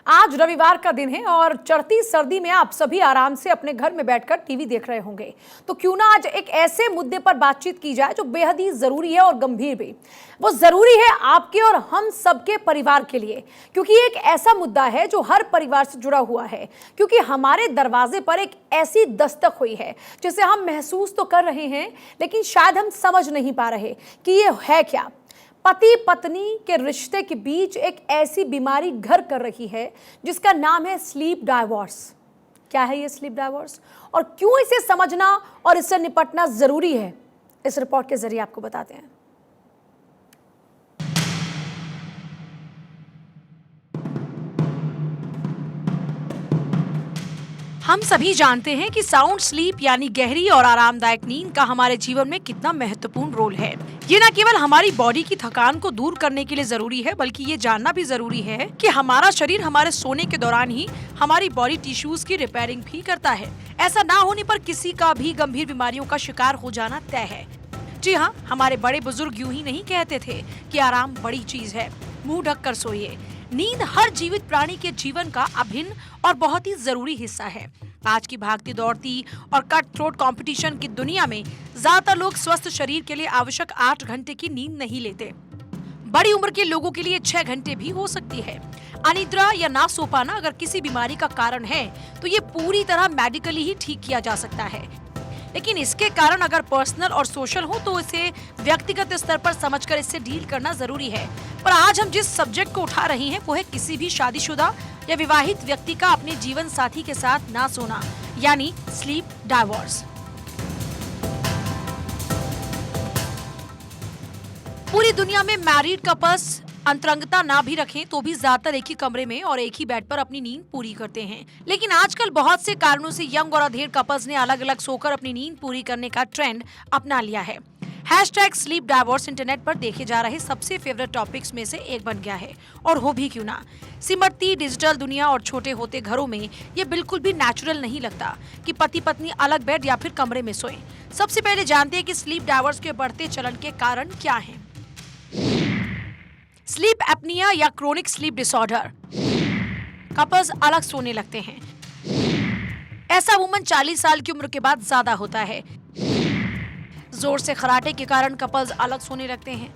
आज रविवार का दिन है और चढ़ती सर्दी में आप सभी आराम से अपने घर में बैठकर टीवी देख रहे होंगे। तो क्यों ना आज एक ऐसे मुद्दे पर बातचीत की जाए जो बेहद ही जरूरी है और गंभीर भी। वो जरूरी है आपके और हम सबके परिवार के लिए, क्योंकि एक ऐसा मुद्दा है जो हर परिवार से जुड़ा हुआ है। क्योंकि हमारे दरवाजे पर एक ऐसी दस्तक हुई है जिसे हम महसूस तो कर रहे हैं, लेकिन शायद हम समझ नहीं पा रहे कि ये है क्या। पति पत्नी के रिश्ते के बीच एक ऐसी बीमारी घर कर रही है जिसका नाम है स्लीप डाइवोर्स। क्या है ये स्लीप डाइवोर्स और क्यों इसे समझना और इससे निपटना जरूरी है, इस रिपोर्ट के जरिए आपको बताते हैं। हम सभी जानते हैं कि साउंड स्लीप यानी गहरी और आरामदायक नींद का हमारे जीवन में कितना महत्वपूर्ण रोल है। ये न केवल हमारी बॉडी की थकान को दूर करने के लिए जरूरी है, बल्कि ये जानना भी जरूरी है कि हमारा शरीर हमारे सोने के दौरान ही हमारी बॉडी टिश्यूज की रिपेयरिंग भी करता है। ऐसा ना होने पर किसी का भी गंभीर बीमारियों का शिकार हो जाना तय है। जी हाँ, हमारे बड़े बुजुर्ग यूं ही नहीं कहते थे कि आराम बड़ी चीज है, मुंह ढक कर सोइए। नींद हर जीवित प्राणी के जीवन का अभिन्न और बहुत ही जरूरी हिस्सा है। आज की भागती दौड़ती और कट थ्रोट कंपटीशन की दुनिया में ज्यादातर लोग स्वस्थ शरीर के लिए आवश्यक 8 घंटे की नींद नहीं लेते। बड़ी उम्र के लोगों के लिए 6 घंटे भी हो सकती है। अनिद्रा या ना सो पाना अगर किसी बीमारी का कारण है तो ये पूरी तरह मेडिकली ही ठीक किया जा सकता है, लेकिन इसके कारण अगर पर्सनल और सोशल हो तो इसे व्यक्तिगत स्तर पर समझकर इससे डील करना जरूरी है। पर आज हम जिस सब्जेक्ट को उठा रहे हैं वो है किसी भी शादीशुदा या विवाहित व्यक्ति का अपने जीवन साथी के साथ ना सोना, यानी स्लीप डाइवोर्स। पूरी दुनिया में मैरिड कपल्स अंतरंगता ना भी रखें तो भी ज्यादातर एक ही कमरे में और एक ही बेड पर अपनी नींद पूरी करते हैं। लेकिन आजकल बहुत से कारणों से यंग और अधेड़ कपल्स ने अलग अलग सोकर अपनी नींद पूरी करने का ट्रेंड अपना लिया है। #स्लीप डाइवोर्स इंटरनेट पर देखे जा रहे सबसे फेवरेट टॉपिक्स में से एक बन गया है। और हो भी क्यों ना, सिमटती डिजिटल दुनिया और छोटे होते घरों में ये बिल्कुल भी नेचुरल नहीं लगता कि पति पत्नी अलग बेड या फिर कमरे में सोएं। सबसे पहले जानते हैं कि स्लीप डाइवोर्स के बढ़ते चलन के कारण क्या है। स्लीप एपनिया या क्रोनिक स्लीप डिसऑर्डर। कपल्स अलग सोने लगते हैं। ऐसा अमूमन 40 साल की उम्र के बाद ज्यादा होता है। जोर से खर्राटे के कारण कपल्स अलग सोने लगते हैं।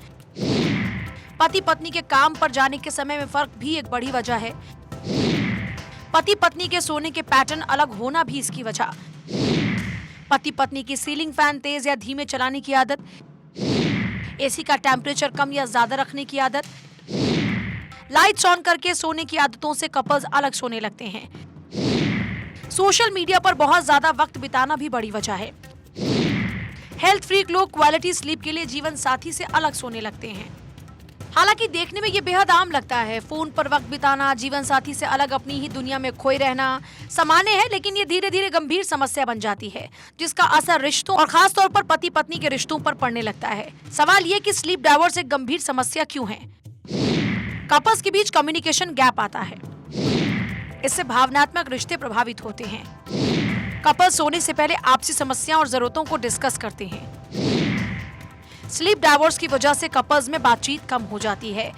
पति पत्नी के काम पर जाने के समय में फर्क भी एक बड़ी वजह है। पति पत्नी के सोने के पैटर्न अलग होना भी इसकी वजह। पति पत्नी की सीलिंग फैन तेज या धीमे चलाने की आदत, एसी का टेम्परेचर कम या ज्यादा रखने की आदत, लाइट्स ऑन करके सोने की आदतों से कपल्स अलग सोने लगते हैं। सोशल मीडिया पर बहुत ज्यादा वक्त बिताना भी बड़ी वजह है। हेल्थ फ्रीक लोग क्वालिटी स्लीप के लिए जीवन साथी से अलग सोने लगते हैं। हालांकि देखने में ये बेहद आम लगता है। फोन पर वक्त बिताना, जीवन साथी से अलग अपनी ही दुनिया में खोए रहना सामान्य है, लेकिन ये धीरे धीरे गंभीर समस्या बन जाती है जिसका असर रिश्तों और खास तौर पर पति पत्नी के रिश्तों पर पड़ने लगता है। सवाल ये कि स्लीप डाइवोर्स एक गंभीर समस्या क्यों है। कपल्स के बीच कम्युनिकेशन गैप आता है। इससे भावनात्मक रिश्ते प्रभावित होते हैं। कपल्स सोने से पहले आपसी समस्याओं और जरूरतों को डिस्कस करते हैं। स्लीप डाइवोर्स की वजह से कपल्स में बातचीत कम हो जाती है।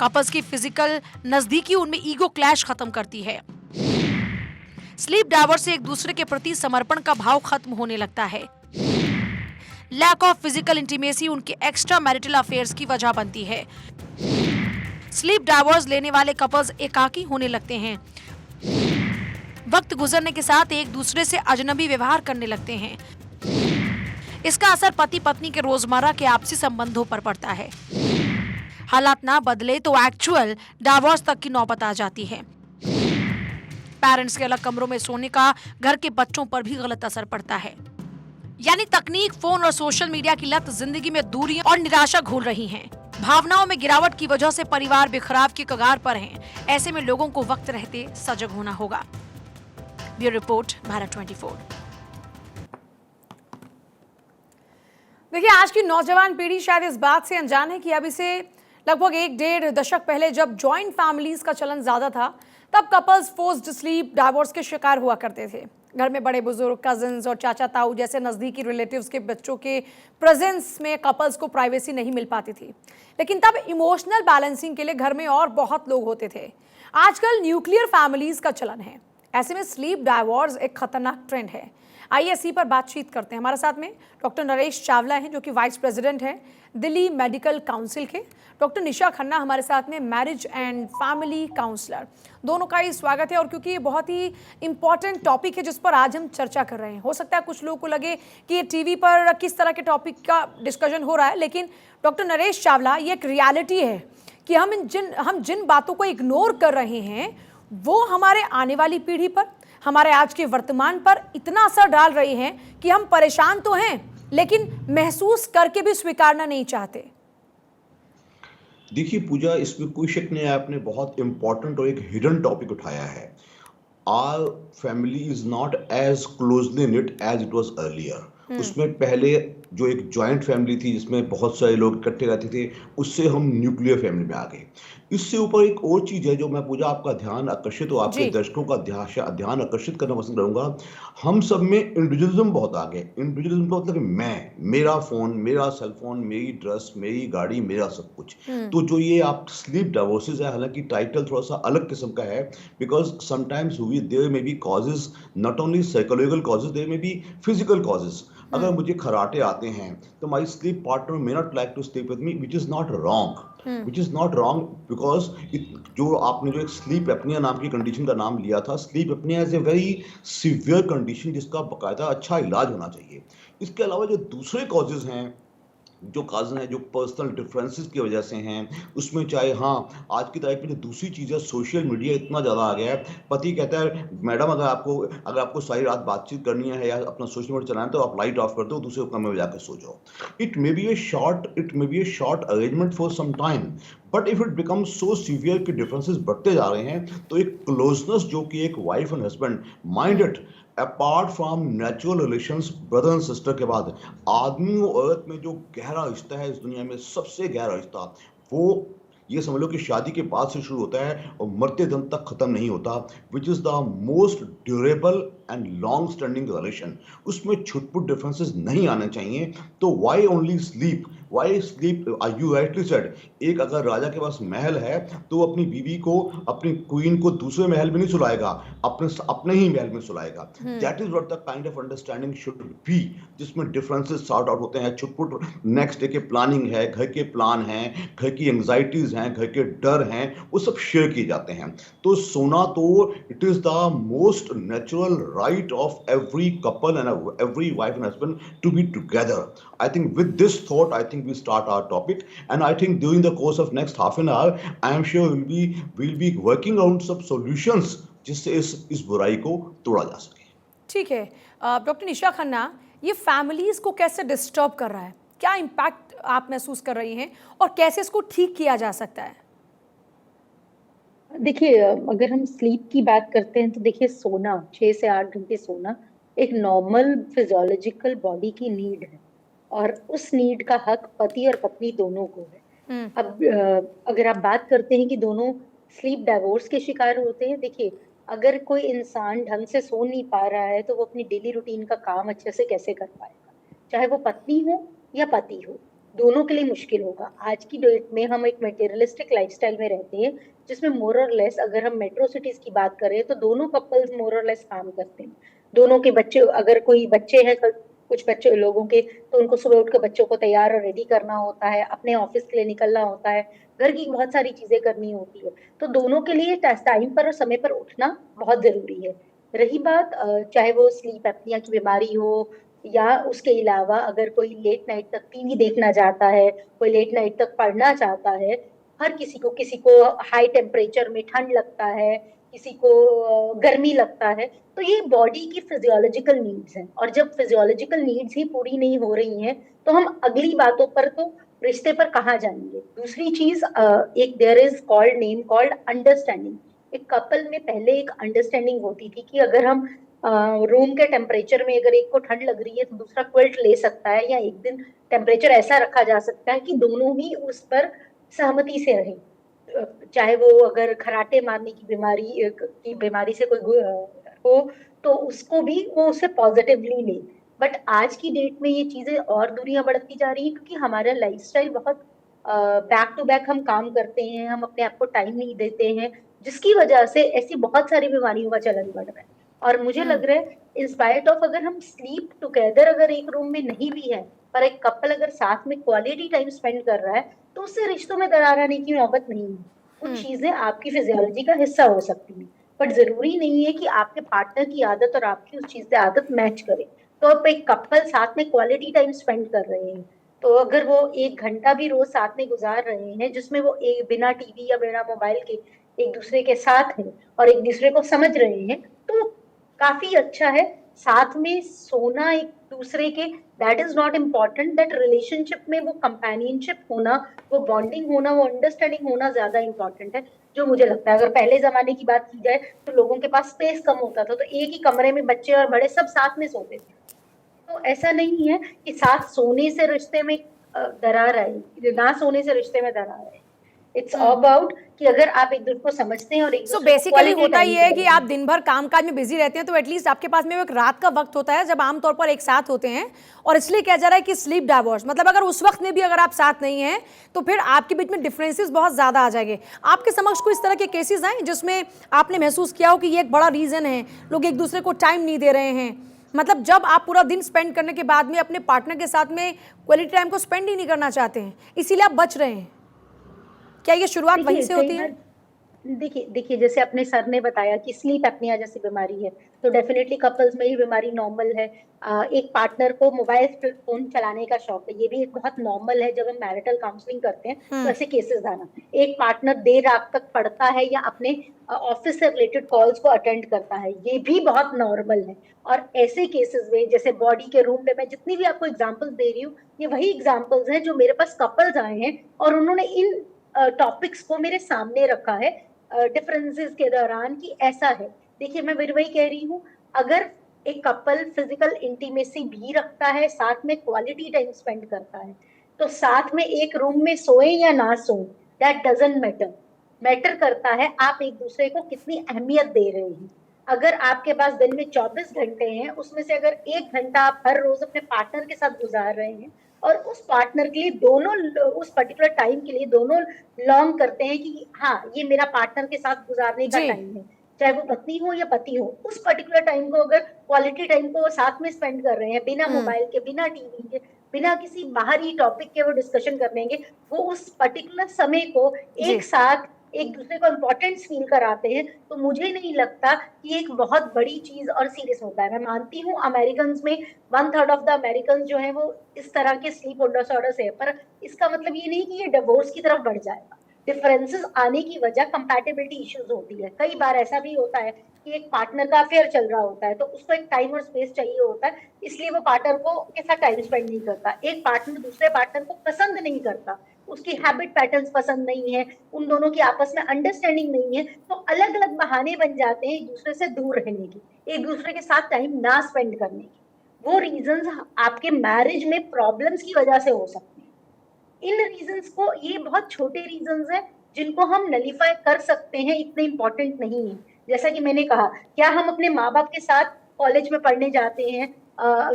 कपल्स की फिजिकल नजदीकी उनमें ईगो क्लैश खत्म करती है। स्लीप डाइवोर्स से एक दूसरे के प्रति समर्पण का भाव खत्म होने लगता है। लैक ऑफ फिजिकल इंटीमेसी उनके एक्स्ट्रा मैरिटल अफेयर्स की वजह बनती है। स्लीप डाइवोर्स लेने वाले कपल्स एकाकी होने लगते हैं। वक्त गुजरने के साथ एक दूसरे से अजनबी व्यवहार करने लगते हैं। इसका असर पति पत्नी के रोजमर्रा के आपसी संबंधों पर पड़ता है। हालात ना बदले तो एक्चुअल डाइवोर्स तक की नौबत आ जाती है। पेरेंट्स के अलग कमरों में सोने का घर के बच्चों पर भी गलत असर पड़ता है। यानी तकनीक, फोन और सोशल मीडिया की लत जिंदगी में दूरियां और निराशा घोल रही हैं। भावनाओं में गिरावट की वजह से परिवार बिखराव की कगार पर हैं। ऐसे में लोगों को वक्त रहते सजग होना होगा। Bureau report, Bharat 24। देखिए, आज की नौजवान पीढ़ी शायद इस बात से अनजान है कि अब इसे लगभग 1-1.5 दशक पहले जब जॉइंट फैमिलीज का चलन ज्यादा था, तब कपल्स फोर्स्ड स्लीप डाइवोर्स के शिकार हुआ करते थे। घर में बड़े बुजुर्ग, कजिन्स और चाचा ताऊ जैसे नज़दीकी रिलेटिव्स के बच्चों के प्रेजेंस में कपल्स को प्राइवेसी नहीं मिल पाती थी। लेकिन तब इमोशनल बैलेंसिंग के लिए घर में और बहुत लोग होते थे। आजकल न्यूक्लियर फैमिलीज का चलन है। ऐसे में स्लीप डाइवोर्स एक खतरनाक ट्रेंड है। आइए इसी पर बातचीत करते हैं। हमारे साथ में डॉक्टर नरेश चावला हैं, जो कि वाइस प्रेसिडेंट हैं दिल्ली मेडिकल काउंसिल के। डॉक्टर निशा खन्ना हमारे साथ में मैरिज एंड फैमिली काउंसलर। दोनों का ही स्वागत है। और क्योंकि ये बहुत ही इंपॉर्टेंट टॉपिक है जिस पर आज हम चर्चा कर रहे हैं, हो सकता है कुछ लोगों को लगे कि ये टीवी पर किस तरह के टॉपिक का डिस्कशन हो रहा है, लेकिन डॉक्टर नरेश चावला, ये एक रियलिटी है कि हम जिन बातों को इग्नोर कर रहे हैं वो हमारे आने वाली पीढ़ी पर, हमारे आज के वर्तमान पर इतना असर डाल रही हैं कि हम परेशान तो हैं लेकिन महसूस करके भी स्वीकारना नहीं चाहते। देखिए पूजा, इसमें कोई शक नहीं है, आपने बहुत इंपॉर्टेंट और एक हिडन टॉपिक उठाया है। Our family is not as closely knit as it was earlier. उसमें पहले जो एक जॉइंट फैमिली थी जिसमें बहुत सारे लोग इकट्ठे रहते थे, उससे हम न्यूक्लियर फैमिली में आ गए। इससे ऊपर एक और चीज है जो मैं पूजा आपका ध्यान आकर्षित और आपके दर्शकों का ध्यान आकर्षित करना पसंद करूंगा। हम सब में इंडिविजुअलिज्म बहुत आ गए। इंडिविजुअलिज्म का मतलब मैं, मेरा फोन, मेरा सेलफोन, मेरी ड्रेस, मेरी गाड़ी, मेरा सब कुछ। तो जो ये आप स्लीप डाइवोर्सेस है, हालांकि टाइटल थोड़ा सा अलग किस्म का है, because sometimes there may be causes, not only psychological causes, there may be physical causes. अगर मुझे खराटे आते हैं तो my sleep partner may not like to sleep with me, which is not wrong because जो आपने जो एक स्लीप एपनिया नाम की कंडीशन का नाम लिया था, sleep apnoea is a very severe condition जिसका बकायदा अच्छा इलाज होना चाहिए। इसके अलावा जो दूसरे कॉजेज हैं, जो काजन है, जो पर्सनल डिफरेंसेस की वजह से हैं, उसमें चाहे, हाँ, आज की तारीख में जो दूसरी चीज़ है, सोशल मीडिया इतना ज़्यादा आ गया है। पति कहता है मैडम अगर आपको सारी रात बातचीत करनी है या अपना सोशल मीडिया चलाना है तो आप लाइट ऑफ कर दो, दूसरे कमरे में जाकर सो जाओ। It may be a short arrangement for some time, but if it become so severe कि डिफरेंसेस बढ़ते जा रहे हैं, तो एक क्लोजनेस जो कि एक wife and husband minded apart from natural relations, brother and sister के बाद आदमी और औरत में जो गहरा रिश्ता है, इस दुनिया में सबसे गहरा रिश्ता, वो ये समझ लो कि शादी के बाद से शुरू होता है और मरते दम तक खत्म नहीं होता, which is the most durable and long standing relation. उसमें छुटपुट डिफरेंसेस नहीं आने चाहिए। तो why only sleep, why sleep, you rightly said, एक अगर राजा के पास महल है तो वो अपनी बीवी को, अपनी क्वीन को दूसरे महल में नहीं सुलाएगा, अपने ही महल में सुलाएगा। That is what the kind of understanding should be, जिसमें डिफरेंसेस सॉर्ट आउट होते हैं, छुटपुट नेक्स्ट डे के प्लानिंग है, घर के प्लान हैं, घर की एंग्जाइटीज हैं, घर के डर हैं, वो सब शेयर किए जाते हैं। तो सोना तो it is the most natural right of every couple and every wife and husband to be together. I think with this thought, I think we start our topic, and I think during the course of next half an hour, I am sure we'll be working on some solutions जिससे इस बुराई को तोड़ा जा सके। ठीक है doctor Nisha Khanna, ये फैमिलीज को कैसे डिस्टर्ब कर रहा है, क्या इम्पैक्ट आप महसूस कर रही हैं और कैसे इसको ठीक किया जा सकता है? देखिए, अगर हम स्लीप की बात करते हैं तो देखिए, सोना 6 से 8 घंटे सोना एक नॉर्मल फिजियोलॉजिकल बॉडी की नीड है, और उस नीड का हक पति और पत्नी दोनों को है। अब अगर आप बात करते हैं कि दोनों स्लीप डाइवोर्स के शिकार होते हैं, देखिए, अगर कोई इंसान ढंग से सो नहीं पा रहा है तो वो अपनी डेली रूटीन का काम अच्छे से कैसे कर पाएगा, चाहे वो पत्नी हो या पति हो, दोनों के लिए मुश्किल होगा। आज की डेट में हम एक मटेरियलिस्टिक लाइफस्टाइल में रहते हैं, जिसमें मोर और लेस, अगर हम मेट्रो सिटीज की बात करें तो दोनों कपल्स मोर और लेस काम करते हैं। दोनों के बच्चे, अगर कोई बच्चे हैं, कुछ बच्चे लोगों के, तो उनको सुबह उठ कर बच्चों को तैयार और रेडी करना होता है, अपने ऑफिस के लिए निकलना होता है, घर की बहुत सारी चीजें करनी होती है। तो दोनों के लिए टाइम पर और समय पर उठना बहुत जरूरी है। रही बात चाहे वो स्लीप एपनिया की बीमारी हो या उसके अलावा अगर कोई लेट नाइट तक टीवी देखना चाहता है, कोई लेट नाइट तक पढ़ना चाहता है, हर किसी को हाई टेम्परेचर में ठंड लगता है, किसी को गर्मी लगता है, तो ये बॉडी की फिजियोलॉजिकल नीड्स हैं। और जब फिजियोलॉजिकल नीड्स ही पूरी नहीं हो रही हैं तो हम अगली बातों पर, तो रिश्ते पर कहाँ जाएंगे। दूसरी चीज, एक there is called name called understanding. एक कपल में पहले एक अंडरस्टैंडिंग होती थी कि अगर हम रूम के टेम्परेचर में अगर एक को ठंड लग रही है तो दूसरा क्विल्ट ले सकता है, या एक दिन टेम्परेचर ऐसा रखा जा सकता है कि दोनों ही उस पर सहमति से रहें। चाहे वो अगर खराटे मारने की बीमारी से कोई हो तो उसको भी वो उसे पॉजिटिवली ले। बट आज की डेट में ये चीजें और दूरियां बढ़ती जा रही हैं, क्योंकि हमारा लाइफस्टाइल बहुत बैक टू बैक हम काम करते हैं, हम अपने आप को टाइम नहीं देते हैं, जिसकी वजह से ऐसी बहुत सारी बीमारियों का चलन बढ़ रहा है। और मुझे लग रहा है इंस्पायर्ड ऑफ, अगर हम स्लीप टुगेदर अगर एक रूम में नहीं भी है, पर एक कपल अगर साथ में क्वालिटी टाइम स्पेंड कर रहा है, तो उससे रिश्तों में दरार आने की नौबत नहीं है। कुछ चीजें आपकी फिजियोलॉजी का हिस्सा हो सकती हैं, बट जरूरी नहीं है कि आपके पार्टनर की आदत और आपकी उस चीज से आदत मैच करे। तो आप एक कपल साथ में क्वालिटी टाइम स्पेंड कर रहे हैं, तो अगर वो 1 घंटा भी रोज साथ में गुजार रहे हैं, जिसमें वो एक बिना टीवी या बिना मोबाइल के एक दूसरे के साथ हैं और एक दूसरे को समझ रहे हैं, तो काफी अच्छा है। साथ में सोना एक दूसरे के, that is not important, that relationship में वो कंपेनियनशिप होना, वो बॉन्डिंग होना, वो अंडरस्टैंडिंग होना ज्यादा इंपॉर्टेंट है, जो मुझे लगता है। अगर पहले जमाने की बात की जाए तो लोगों के पास स्पेस कम होता था, तो एक ही कमरे में बच्चे और बड़े सब साथ में सोते थे। तो ऐसा नहीं है कि साथ सोने से रिश्ते में दरार आई, ना सोने से रिश्ते में दरार आई। इट्स अबाउट कि अगर आप एक दूसरे को समझते हैं और एक सो दूसरे को बेसिकली quality होता time ये है दे कि रहे हैं। आप दिन भर काम काज में बिजी रहते हैं, तो एटलीस्ट आपके पास में वो एक रात का वक्त होता है जब आमतौर पर एक साथ होते हैं, और इसलिए कहा जा रहा है कि स्लीप डाइवोर्स, मतलब अगर उस वक्त में भी अगर आप साथ नहीं हैं तो फिर आपके बीच में डिफरेंसेस बहुत ज़्यादा आ जाएंगे। आपके समक्ष कोई इस तरह के केसेस आए जिसमें आपने महसूस किया हो कि ये एक बड़ा रीज़न है, लोग एक दूसरे को टाइम नहीं दे रहे हैं, मतलब जब आप पूरा दिन स्पेंड करने के बाद में अपने पार्टनर के साथ में क्वालिटी टाइम को स्पेंड ही नहीं करना चाहते हैं, इसीलिए आप बच रहे हैं? क्या ये शुरुआत वहीं देखिए से कई होती है? बार, देखिए जैसे अपने सर ने बताया कि स्लीप एपनिया जैसी बीमारी है, तो डेफिनेटली कपल्स में ये बीमारी नॉर्मल है। एक पार्टनर को मोबाइल फोन चलाने का शौक है, ये भी एक बहुत नॉर्मल है। जब हम मैरिटल काउंसलिंग करते हैं तो ऐसे केसेस आना, एक पार्टनर देर रात तक पढ़ता है या अपने ऑफिस से रिलेटेड कॉल्स को अटेंड करता है, ये भी बहुत नॉर्मल है। और ऐसे केसेस में जैसे बॉडी के रूम में, मैं जितनी भी आपको एग्जांपल्स दे रही हूँ, ये वही एग्जांपल्स हैं जो मेरे पास कपल्स आए हैं और उन्होंने इन टॉपिक्स को मेरे सामने रखा है डिफरेंसेस के दौरान कि ऐसा है। देखिए मैं फिर वही कह रही हूँ, अगर एक कपल फिजिकल इंटीमेसी भी रखता है, साथ में क्वालिटी टाइम स्पेंड करता है, तो साथ में एक रूम में सोए या ना सोए, दैट डजंट मैटर। मैटर करता है आप एक दूसरे को कितनी अहमियत दे रहे हैं। अगर आपके पास दिन में 24 घंटे हैं, उसमें से अगर 1 घंटा आप हर रोज अपने पार्टनर के साथ गुजार रहे हैं, और उस पार्टनर के लिए दोनों, उस पर्टिकुलर टाइम के लिए दोनों लॉन्ग करते हैं कि हाँ ये मेरा पार्टनर के साथ गुजारने का जी। टाइम है, चाहे वो पत्नी हो या पति हो, उस पर्टिकुलर टाइम को अगर क्वालिटी टाइम को वो साथ में स्पेंड कर रहे हैं, बिना मोबाइल के, बिना टीवी के, बिना किसी बाहरी टॉपिक के वो डिस्कशन कर लेंगे, वो उस पर्टिकुलर समय को जी। एक साथ एक दूसरे को इम्पोर्टेंस फील कराते हैं, तो मुझे नहीं लगता कि एक बहुत बड़ी चीज और सीरियस होता है। मैं मानती हूँ अमेरिकन में 1/3 ऑफ द अमेरिकन जो है वो इस तरह के स्लीप डिसऑर्डर से है, पर इसका मतलब ये नहीं कि ये डिवोर्स की तरफ बढ़ जाएगा। डिफरेंसेस आने की वजह कंपैटिबिलिटी इश्यूज होती है। कई बार ऐसा भी होता है कि एक पार्टनर का अफेयर चल रहा होता है, तो उसको एक टाइम और स्पेस चाहिए होता है, इसलिए वो पार्टनर को के साथ टाइम स्पेंड नहीं करता। एक पार्टनर दूसरे पार्टनर को पसंद नहीं करता, उसकी हैबिट पैटर्न्स पसंद नहीं है, उन दोनों की आपस में अंडरस्टैंडिंग नहीं है, तो अलग अलग बहाने बन जाते हैं एक दूसरे से दूर रहने के, एक दूसरे के साथ टाइम ना स्पेंड करने के। वो रीजंस आपके मैरिज में प्रॉब्लम्स की वजह से हो सकते हैं। इन रीजंस को, ये बहुत छोटे रीजंस हैं जिनको हम नलीफाई कर सकते हैं, इतने इंपॉर्टेंट नहीं है। जैसा कि मैंने कहा, क्या हम अपने माँ बाप के साथ कॉलेज में पढ़ने जाते हैं,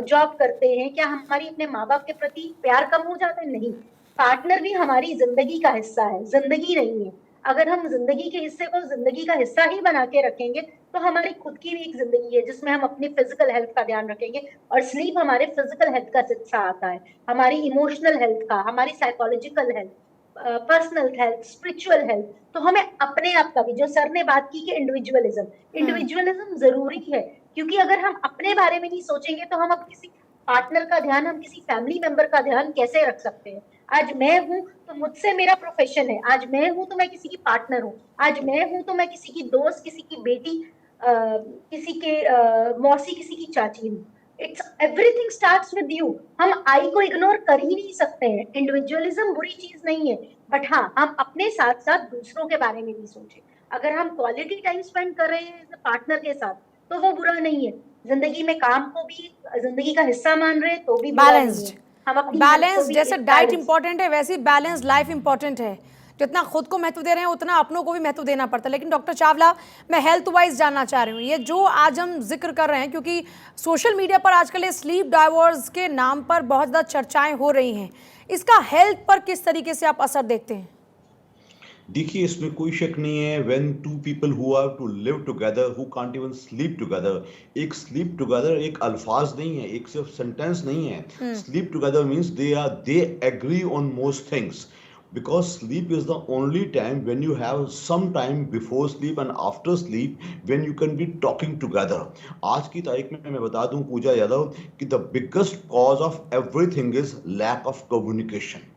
जॉब करते हैं, क्या हमारी अपने माँ बाप के प्रति प्यार कम हो जाता है? नहीं। पार्टनर भी हमारी जिंदगी का हिस्सा है, जिंदगी नहीं है। अगर हम जिंदगी के हिस्से को जिंदगी का हिस्सा ही बना के रखेंगे, तो हमारी खुद की भी एक जिंदगी है जिसमें हम अपनी फिजिकल हेल्थ का ध्यान रखेंगे, और स्लीप हमारे फिजिकल हेल्थ का हिस्सा आता है, हमारी इमोशनल हेल्थ का, हमारी psychological health, personal health, spiritual health. तो हमें अपने आप का भी, जो सर ने बात की कि इंडिविजुअलिज्म जरूरी है, क्योंकि अगर हम अपने बारे में नहीं सोचेंगे तो हम अब किसी पार्टनर का ध्यान, हम किसी फैमिली मेंबर का ध्यान कैसे रख सकते हैं? आज मैं हूं तो मुझसे मेरा प्रोफेशन है, आज मैं हूं तो मैं किसी की पार्टनर हूँ, आज मैं हूं तो मैं किसी की दोस्त, किसी की बेटी, किसी के मौसी, किसी की चाची हूँ। It's everything starts with you. हम आई को इग्नोर कर ही नहीं सकते हैं। इंडिविजुअलिज्म बुरी चीज नहीं है, बट हाँ हम अपने साथ साथ दूसरों के बारे में भी सोचें। अगर हम क्वालिटी टाइम स्पेंड कर रहे हैं पार्टनर के साथ, तो वो बुरा नहीं है। जिंदगी में काम को भी जिंदगी का हिस्सा मान रहे हैं, तो भी बुरा नहीं है। बैलेंस्ड, हम अपनी health को बैलेंस, भी जैसे एक डाइट balance- इंपॉर्टेंट है वैसे बैलेंस लाइफ इंपॉर्टेंट है। जितना खुद को महत्व दे रहे हैं उतना अपनों को भी महत्व देना पड़ता है। लेकिन डॉक्टर चावला, मैं हेल्थ वाइज जानना चाह रही हूँ, ये जो आज हम जिक्र कर रहे हैं, क्योंकि सोशल मीडिया पर आजकल ये स्लीप डाइवर्स के नाम पर बहुत ज़्यादा चर्चाएं हो रही हैं, इसका हेल्थ पर किस तरीके से आप असर देखते हैं? देखिए, इसमें कोई शक नहीं है, when two people who are to live together who can't even sleep together, एक स्लीप टुगेदर एक अल्फाज नहीं है, एक सिर्फ सेंटेंस नहीं है। Sleep together means they agree on most things, because sleep is the only time when you have some time before sleep and after sleep when you can be talking together. आज की तारीख में मैं बता दूं पूजा यादव कि the biggest cause of everything is lack of communication.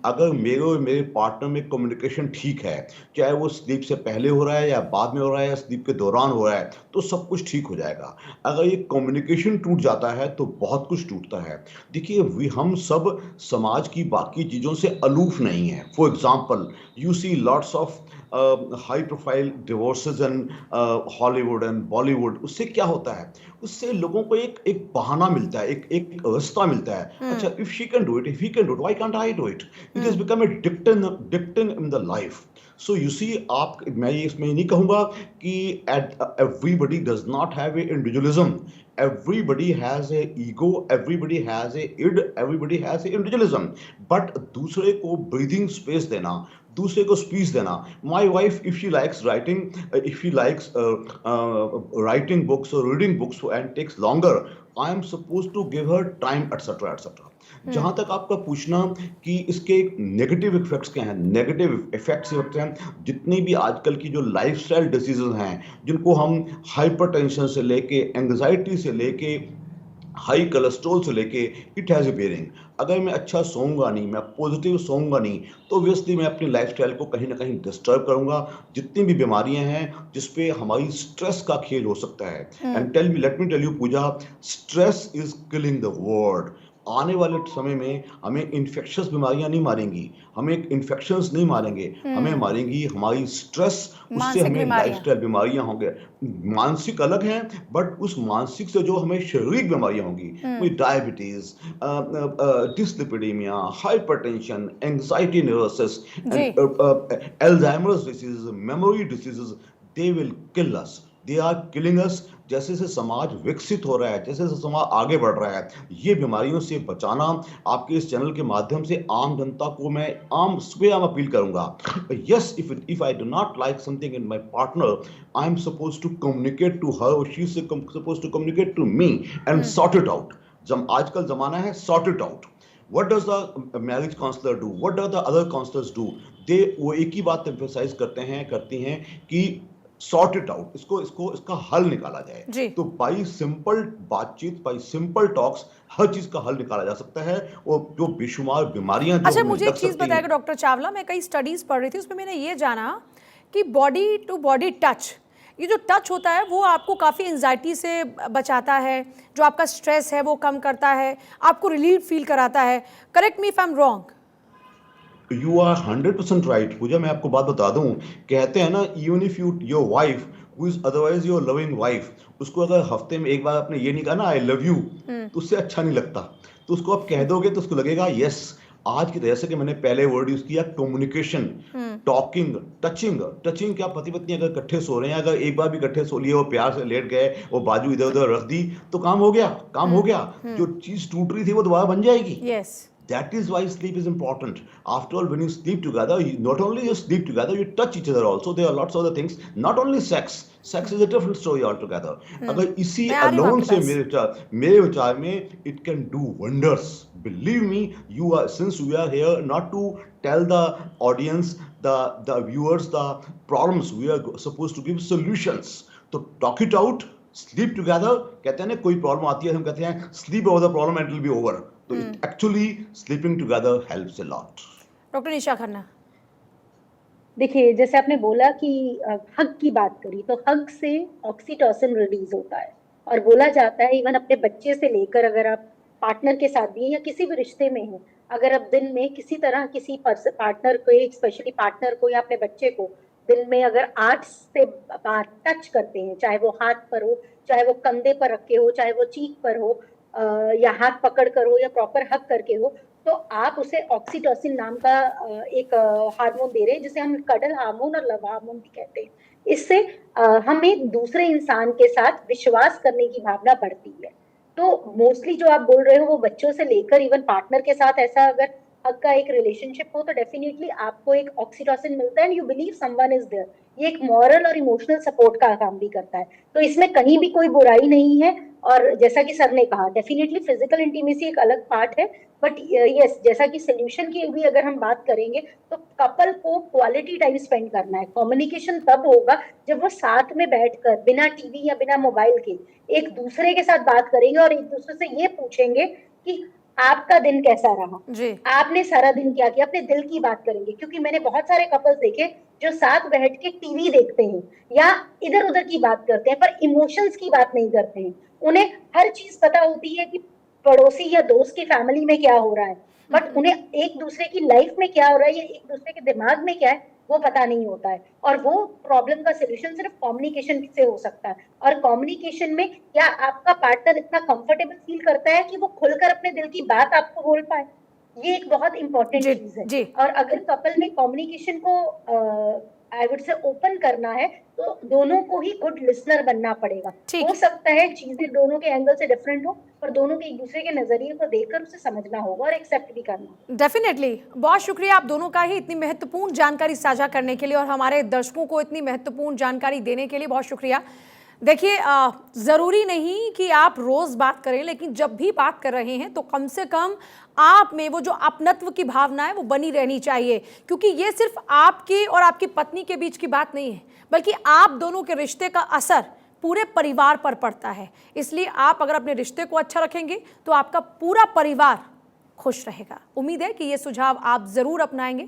अगर मेरे और मेरे पार्टनर में कम्युनिकेशन ठीक है, चाहे वो स्लीप से पहले हो रहा है या बाद में हो रहा है या स्लीप के दौरान हो रहा है, तो सब कुछ ठीक हो जाएगा। अगर ये कम्युनिकेशन टूट जाता है तो बहुत कुछ टूटता है। देखिए, हम सब समाज की बाकी चीज़ों से अलूफ नहीं है। For example, you see lots of high profile divorces in Hollywood and Bollywood. उससे क्या होता है? उससे लोगों को एक बहाना मिलता है, एक रास्ता मिलता है। अच्छा, if she can do it, if he can do it, why can't I do it? It has become a dictum in the life. So you see, मैं ये इसमें नहीं कहूंगा कि everybody does not have a individualism. Everybody has a ego, everybody has a id, everybody has a individualism, but दूसरे को breathing space देना, दूसरे को स्पीच देना। My wife, if she likes writing, if she likes writing books or reading books and takes longer, I am supposed to give her time, etc., etc. जहां तक आपका पूछना कि इसके नेगेटिव इफेक्ट्स क्या हैं, नेगेटिव इफेक्ट्स हैं जितनी भी आजकल की जो लाइफस्टाइल डिसीजेज हैं, जिनको हम हाइपरटेंशन से लेके, एंग्जाइटी से लेके, हाई कोलेस्ट्रॉल से लेके, इट हैज़ ए बेयरिंग। अगर मैं अच्छा सोऊंगा नहीं, मैं पॉजिटिव सोऊंगा नहीं, तो ऑब्वियसली मैं अपनी लाइफस्टाइल को कहीं ना कहीं डिस्टर्ब करूंगा। जितनी भी बीमारियां हैं जिसपे हमारी स्ट्रेस का खेल हो सकता है, and let me tell you Pooja, stress is killing the world. आने वाले समय में हमें इन्फेक्शस बीमारियां नहीं मारेंगी, हमें इन्फेक्शंस नहीं मारेंगे, हमें मारेंगी हमारी स्ट्रेस। उससे हमें लाइफस्टाइल बीमारियां होंगे। मानसिक अलग हैं, बट उस मानसिक से जो हमें शारीरिक बीमारियां होंगी, कोई diabetes, dyslipidemia, hypertension, anxiety neurosis, Alzheimer's disease, memory diseases, they will kill us, they are killing us. जैसे जैसे समाज विकसित हो रहा है, जैसे जैसे समाज आगे बढ़ रहा है, ये बीमारियों से बचाना आपके इस चैनल के माध्यम से आम जनता को मैं आम अपील करूंगा। Yes, if I do not like something in my partner, I am suppose to communicate to her, she is suppose to communicate to me and sort it out. आजकल जमाना है sort it out. What does the marriage counselor do? What do the other counselors do? वो एक ही बात emphasize करती हैं कि sort it out, इसका हल निकाला जाए। तो बाई सिंपल बातचीत, बाई सिंपल टॉक्स हर चीज का हल निकाला जा सकता है। और जो बेशुमार बीमारियां, अच्छा, मुझे एक चीज बताइएगा डॉक्टर चावला, मैं कई स्टडीज पढ़ रही थी, उसमें मैंने ये जाना कि बॉडी टू बॉडी टच, ये जो टच होता है वो आपको काफ़ी एंजाइटी से बचाता है, जो आपका स्ट्रेस है वो कम करता है, आपको रिलीफ फील कराता है। Correct me if I am wrong. You are 100% right Pooja. मैं आपको बात बता दूं, कहते हैं ना, even if your wife who is otherwise your loving wife, उसको अगर हफ्ते में एक बार आपने ये नहीं कहा ना आई लव यू, तो उससे अच्छा नहीं लगता। तो उसको आप कह दोगे तो उसको लगेगा यस। आज की तरह से कि मैंने पहले वर्ड यूज किया कम्युनिकेशन, टॉकिंग, टचिंग क्या, पति पत्नी अगर इकट्ठे सो रहे हैं, अगर एक बार भी इकट्ठे सो लिए, वो प्यार से लेट गए, वो बाजू इधर उधर रख दी, तो काम हो गया। जो चीज टूट रही थी वो दोबारा बन जाएगी। Yes, That is why sleep is important. After all, when you sleep together, not only you sleep together, you touch each other also. There are lots of other things. Not only sex. Sex is a different story altogether. अगर इसी alone से मेरे विचार में it can do wonders. Believe me, since we are here not to tell the audience, the viewers, the problems, we are supposed to give solutions. तो talk it out. Sleep together. कहते हैं ना, कोई problem आती है, हम कहते हैं sleep over the problem and it will be over. तो actually sleeping together helps a lot. Doctor Nisha Khanna, देखिए, जैसे आपने बोला कि हग की बात करी, तो हग से ऑक्सीटोसिन रिलीज होता है, और बोला जाता है इवन अपने बच्चे से लेकर, अगर आप पार्टनर के साथ भी या किसी भी रिश्ते में हैं, अगर आप दिन में किसी तरह किसी पार्टनर को, स्पेशली पार्टनर को या अपने बच्चे को दिन में अगर 8 से 12 टच करते हैं, चाहे वो हाथ पर हो, चाहे वो कंधे पर रख के हो, चाहे वो चीक पर हो, या हाथ पकड़ कर हो या प्रॉपर हग करके हो, तो आप उसे ऑक्सीटोसिन नाम का एक हार्मोन दे रहे हैं, जिसे हम कडल हार्मोन और लव हार्मोन भी कहते हैं। इससे हमें दूसरे इंसान के साथ विश्वास करने की भावना बढ़ती है। तो मोस्टली जो आप बोल रहे हो वो बच्चों से लेकर इवन पार्टनर के साथ ऐसा अगर हक का एक रिलेशनशिप हो तो डेफिनेटली आपको एक ऑक्सीटोसिन मिलता है and you believe someone is there. ये एक मॉरल और इमोशनल सपोर्ट का काम भी करता है, तो इसमें कहीं भी कोई बुराई नहीं है। और जैसा कि सर ने कहा, डेफिनेटली फिजिकल इंटीमेसी एक अलग पार्ट है, बट यस, जैसा कि सोल्यूशन की भी अगर हम बात करेंगे तो कपल को क्वालिटी टाइम स्पेंड करना है। कम्युनिकेशन तब होगा जब वो साथ में बैठकर बिना टीवी या बिना मोबाइल के एक दूसरे के साथ बात करेंगे और एक दूसरे से ये पूछेंगे कि आपका दिन कैसा रहा, जी। आपने सारा दिन क्या किया, अपने दिल की बात करेंगे। क्योंकि मैंने बहुत सारे कपल्स देखे जो साथ बैठ के टीवी देखते हैं या इधर उधर की बात करते हैं, पर इमोशंस की बात नहीं करते हैं। उन्हें हर चीज पता होती है कि पड़ोसी या दोस्त की फैमिली में क्या हो रहा है, बट उन्हें एक दूसरे की लाइफ में क्या हो रहा है या एक दूसरे के दिमाग में क्या है वो पता नहीं होता है। और वो प्रॉब्लम का सोल्यूशन सिर्फ कम्युनिकेशन से हो सकता है। और कम्युनिकेशन में क्या आपका पार्टनर इतना कंफर्टेबल फील करता है कि वो खुलकर अपने दिल की बात आपको बोल पाए, ये एक बहुत इंपॉर्टेंट जी, चीज है। जी। और अगर कपल में कम्युनिकेशन को आई वुड से ओपन करना है तो दोनों को ही गुड लिसनर बनना पड़ेगा। ठीक हो है। सकता है चीजें दोनों के एंगल से डिफरेंट हो, पर दोनों के एक दूसरे के नजरिए को देखकर उसे समझना होगा और एक्सेप्ट भी करना होगा। डेफिनेटली, बहुत शुक्रिया आप दोनों का ही इतनी महत्वपूर्ण जानकारी साझा करने के लिए और हमारे दर्शकों को इतनी महत्वपूर्ण जानकारी देने के लिए बहुत शुक्रिया। देखिए, ज़रूरी नहीं कि आप रोज़ बात करें, लेकिन जब भी बात कर रहे हैं तो कम से कम आप में वो जो अपनत्व की भावना है वो बनी रहनी चाहिए, क्योंकि ये सिर्फ आपकी और आपकी पत्नी के बीच की बात नहीं है, बल्कि आप दोनों के रिश्ते का असर पूरे परिवार पर पड़ता है। इसलिए आप अगर अपने रिश्ते को अच्छा रखेंगे तो आपका पूरा परिवार खुश रहेगा। उम्मीद है कि ये सुझाव आप ज़रूर अपनाएंगे।